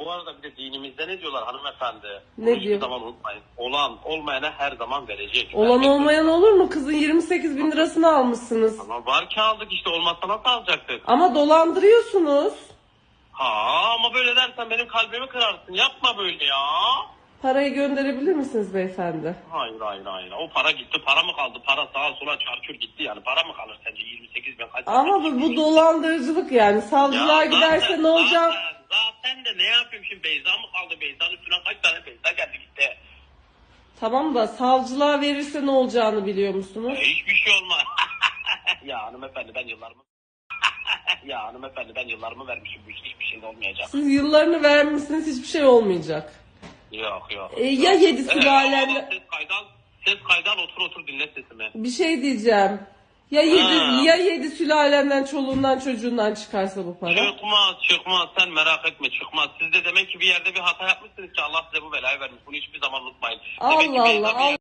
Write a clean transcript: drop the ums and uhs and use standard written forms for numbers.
bu arada bir de dinimizde ne diyorlar hanımefendi? Ne Bunu hiçbir diyor? zaman unutmayın. Olan olmayana her zaman verecek. Olan Vermek olmayan zorunda. olur mu? Kızın 28 bin lirasını almışsınız. Ama var ki aldık işte, olmazsa nasıl alacaktık? Ama dolandırıyorsunuz. Ama böyle dersen benim kalbimi kırarsın. Yapma böyle ya. Parayı gönderebilir misiniz beyefendi? Hayır. O para gitti. Para mı kaldı? Para sağa sola çarçur gitti yani. Para mı kalır sence? 28 bin kaç? Ama bu dolandırıcılık yani. Savcılığa giderse ne olacak? Zaten de ne yapayım şimdi? Beyza mı kaldı? Beyza'nın üstüne kaç tane Beyza geldi gitti? Tamam da savcılığa verirse ne olacağını biliyor musunuz? Hiçbir şey olmaz. Ya hanımefendi ben yıllarımı vermişim. Bu iş hiçbir şey de olmayacak. Siz yıllarını vermişsiniz, hiçbir şey olmayacak. Yok. Ya 7 sülalende... Ses kaydan otur dinle sesimi. Bir şey diyeceğim. Ya 7 sülalenden, çoluğundan, çocuğundan çıkarsa bu para? Çıkmaz. Sen merak etme, çıkmaz. Siz de demek ki bir yerde bir hata yapmışsınız ki Allah size bu belayı vermiş. Bunu hiçbir zaman unutmayın. Allah Demek ki Allah.